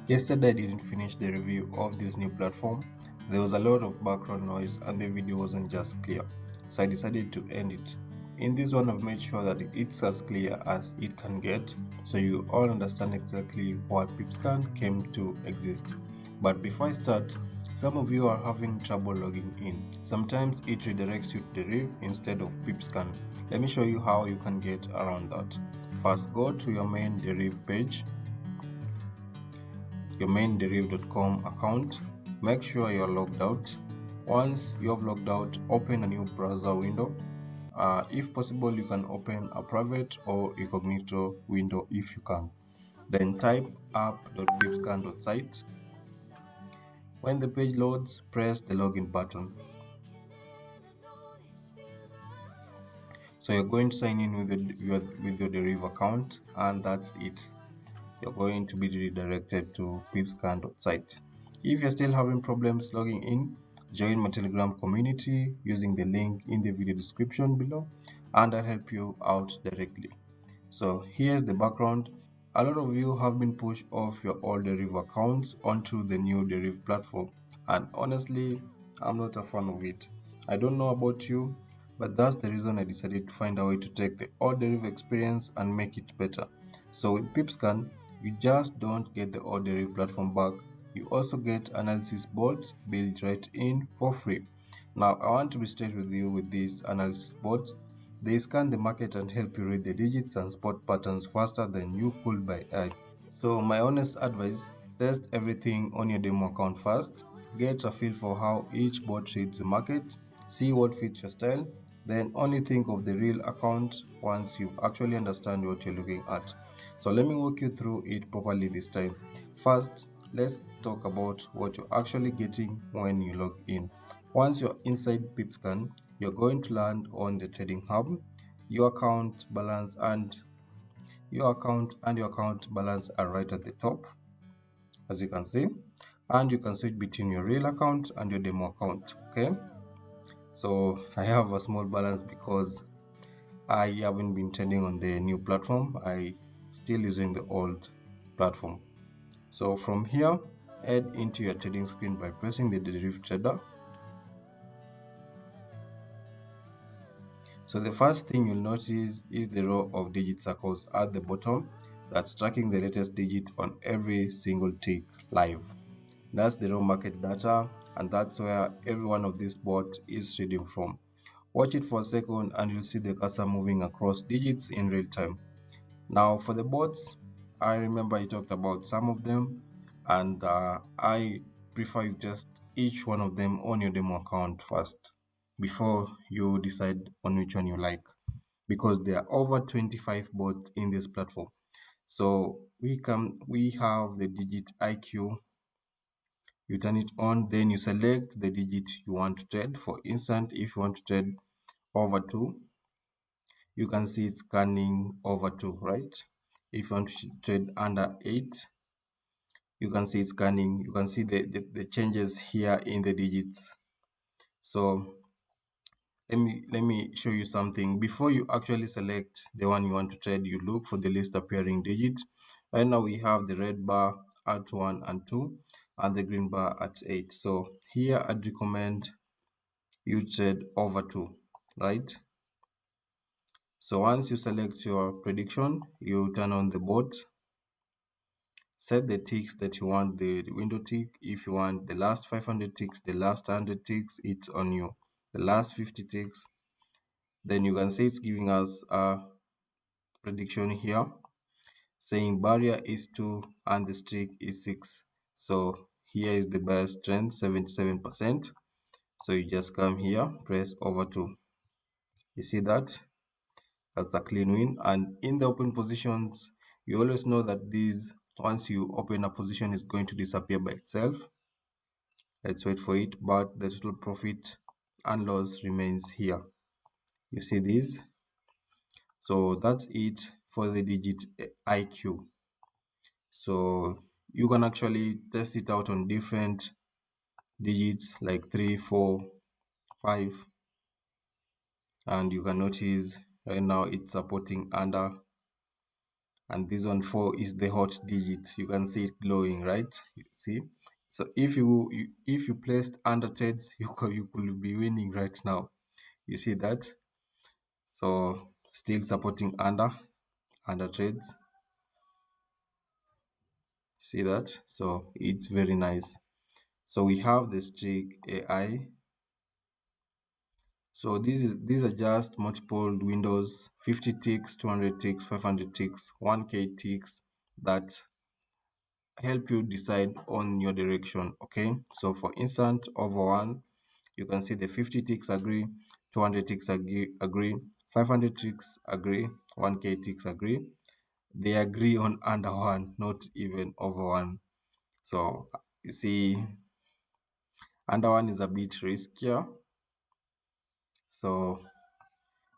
Yesterday I didn't finish the review of this new platform. There was a lot of background noise and the video wasn't just clear, so I decided to end it. In this one I've made sure that it's as clear as it can get, so you all understand exactly why Pipscan came to exist. But before I start, some of you are having trouble logging in. Sometimes it redirects you to Deriv instead of Pipscan. Let me show you how you can get around that. First, go to your main Deriv page, your main Deriv.com account. Make sure you're logged out. Once you have logged out, open a new browser window. If possible, you can open a private or incognito window if you can. Then type app.pipscan.site. When the page loads, press the login button. So you're going to sign in with your Deriv account, and that's it. You're going to be redirected to pipscan.site. If you're still having problems logging in, join my Telegram community using the link in the video description below, and I'll help you out directly. So here's the background. A lot of you have been pushed off your old Deriv accounts onto the new Deriv platform, and honestly, I'm not a fan of it. I don't know about you, but that's the reason I decided to find a way to take the old Deriv experience and make it better. So with Pipscan, you just don't get the old Deriv platform back. You also get analysis boards built right in for free. Now, I want to be straight with you with these analysis boards. They scan the market and help you read the digits and spot patterns faster than you could by eye. So my honest advice, test everything on your demo account first, get a feel for how each bot reads the market, see what fits your style, then only think of the real account once you actually understand what you're looking at. So let me walk you through it properly this time. First, let's talk about what you're actually getting when you log in. Once you're inside Pipscan, you're going to land on the trading hub, your account balance and your account balance are right at the top, as you can see, and you can switch between your real account and your demo account. Okay, so I have a small balance because I haven't been trading on the new platform. I still using the old platform. So from here, head into your trading screen by pressing the Deriv trader. So the first thing you'll notice is the row of digit circles at the bottom that's tracking the latest digit on every single tick live. That's the raw market data, and that's where every one of these bots is reading from. Watch it for a second and you'll see the cursor moving across digits in real time. Now for the bots, I remember I talked about some of them, and I prefer you test each one of them on your demo account first before you decide on which one you like, because there are over 25 bots in this platform. So we have the digit IQ. You turn it on, then you select the digit you want to trade. For instance, if you want to trade over 2, you can see it's scanning over 2, right? If you want to trade under 8, you can see it's scanning. You can see the changes here in the digits. So let me show you something. Before you actually select the one you want to trade, you look for the least appearing digit. Right now we have the red bar at 1 and 2 and the green bar at 8. So here I'd recommend you trade over 2, right? So once you select your prediction, you turn on the bot, set the ticks that you want, the window tick. If you want the last 500 ticks, the last 100 ticks, it's on you. The last 50 ticks, then you can see it's giving us a prediction here saying barrier is 2 and the streak is 6. So here is the best trend, 77%. So you just come here, press over 2. You see that? That's a clean win. And in the open positions, you always know that these, once you open a position, is going to disappear by itself. Let's wait for it, but the total profit and loss remains here. You see this? So that's it for the digit IQ. So you can actually test it out on different digits like 3, 4, 5, and you can notice right now it's supporting under and this one 4 is the hot digit. You can see it glowing, right? You see. So if you placed under trades, you could be winning right now. You see that? So still supporting under trades. See that? So it's very nice. So we have the streak AI. So these are just multiple windows, 50 ticks, 200 ticks, 500 ticks, 1k ticks that help you decide on your direction. Okay. So for instance, over one, you can see the 50 ticks agree, 200 ticks agree, 500 ticks agree, 1k ticks agree. They agree on under one, not even over one. So you see, under one is a bit riskier. So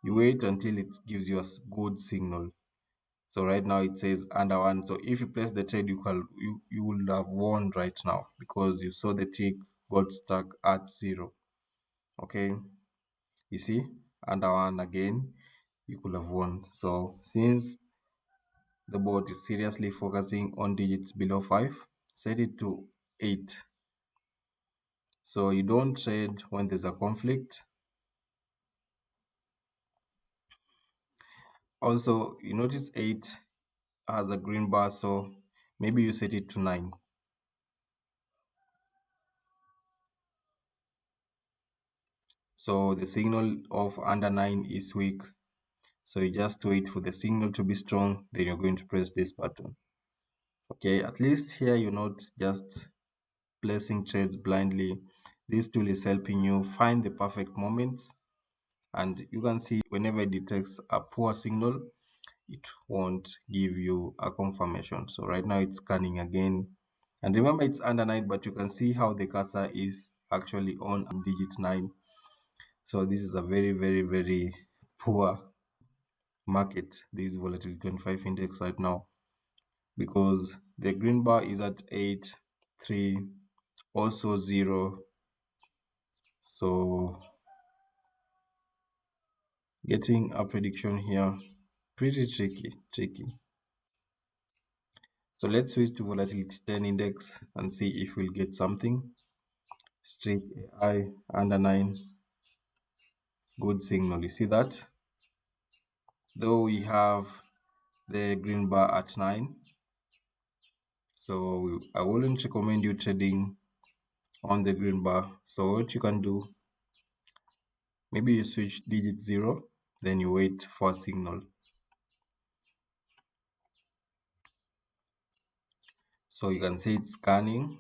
you wait until it gives you a good signal. So right now it says under one. So if you place the trade, you will have won right now because you saw the tick got stuck at 0. Okay, you see, under one again, you could have won. So since the bot is seriously focusing on digits below 5, set it to 8. So you don't trade when there's a conflict. Also, you notice 8 has a green bar, so maybe you set it to 9. So the signal of under 9 is weak. So you just wait for the signal to be strong, then you're going to press this button. Okay, at least here you're not just placing trades blindly. This tool is helping you find the perfect moment, and you can see whenever it detects a poor signal, it won't give you a confirmation. So right now it's scanning again. And remember it's under 9, but you can see how the cursor is actually on digit 9. So this is a very, very, very poor market, this volatility 25 index right now, because the green bar is at 8, 3, also 0. So getting a prediction here, pretty tricky. So let's switch to volatility 10 index and see if we'll get something. Straight AI under 9, good signal. You see that? Though we have the green bar at 9, so I wouldn't recommend you trading on the green bar. So what you can do, maybe you switch digit 0, then you wait for a signal. So you can see it's scanning.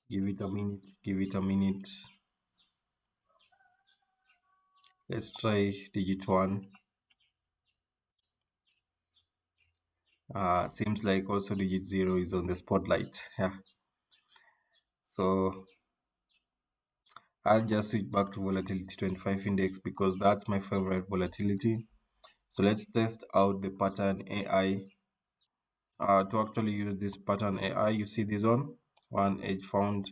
Give it a minute, give it a minute. Let's try digit 1. Seems like also digit 0 is on the spotlight. Yeah. So I'll just switch back to volatility 25 index because that's my favorite volatility. So let's test out the pattern AI. To actually use this pattern AI, you see this one edge found.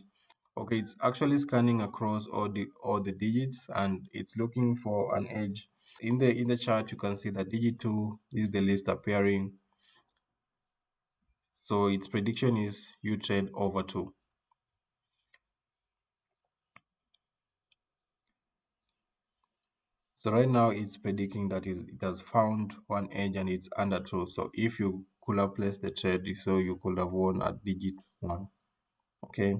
Okay, it's actually scanning across all the digits and it's looking for an edge. In the chart, you can see that digit 2 is the least appearing. So its prediction is you trade over 2. So right now it's predicting that it has found one edge and it's under 2. So if you could have placed the trade, so you could have won at digit 1. Okay.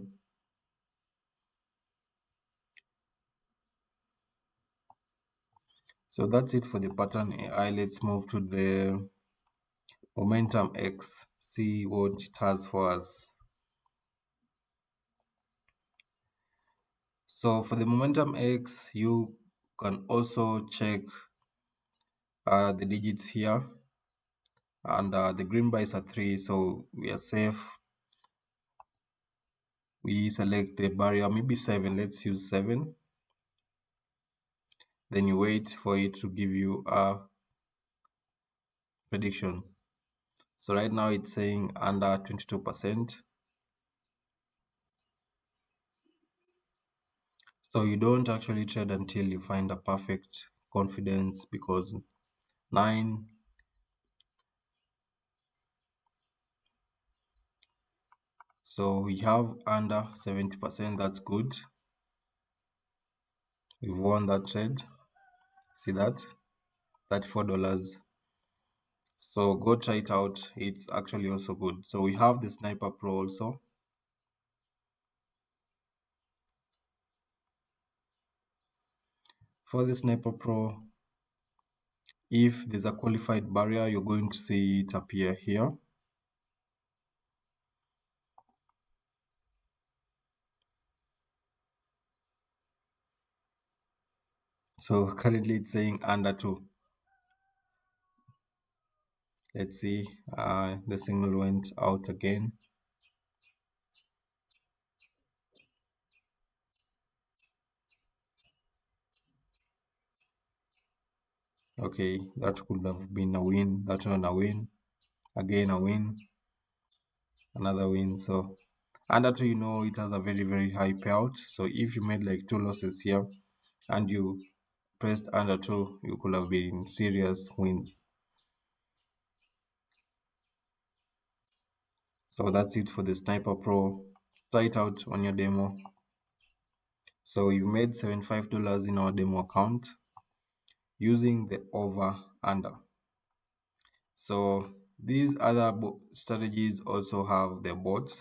So that's it for the pattern AI. Let's move to the momentum X, see what it has for us. So for the momentum X, you can also check the digits here, and the green bar is at 3, so we are safe. We select the barrier, maybe 7. Let's use 7. Then you wait for it to give you a prediction. So right now it's saying under 22%. So you don't actually trade until you find a perfect confidence, because 9, so we have under 70%. That's good. We've won that trade. See that? $34. So go try it out. It's actually also good. So we have the Sniper Pro also. For the Sniper Pro, if there's a qualified barrier, you're going to see it appear here. So currently it's saying under 2. Let's see. The signal went out again. Okay, that could have been a win. That one a win. Again a win. Another win. So under 2, it has a very, very high payout. So if you made like 2 losses here and you pressed under 2, you could have been serious wins. So that's it for the Sniper Pro. Try it out on your demo. So you made $75 in our demo account using the over under. So these other strategies also have their bots.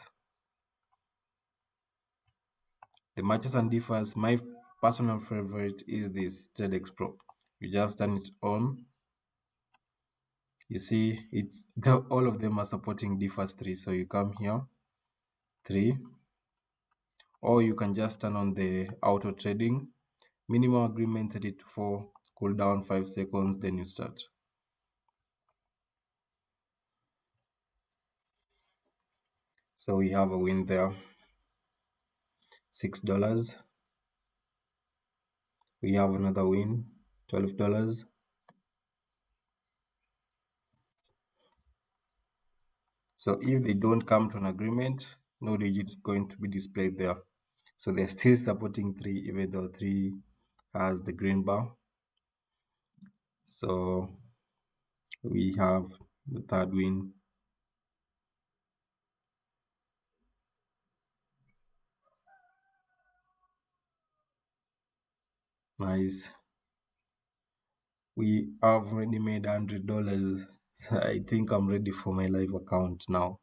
The matches and differs. My personal favorite is this TEDx Pro. You just turn it on. You see, all of them are supporting differs 3. So you come here, 3, or you can just turn on the auto trading. Minimum agreement 30 to 4, cool down 5 seconds, then you start. So we have a win there, $6. We have another win, $12. So if they don't come to an agreement, no digits going to be displayed there. So they're still supporting 3, even though 3 has the green bar. So we have the third win. Nice. We have already made $100. I think I'm ready for my live account now.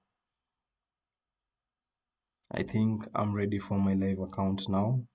I think I'm ready for my live account now.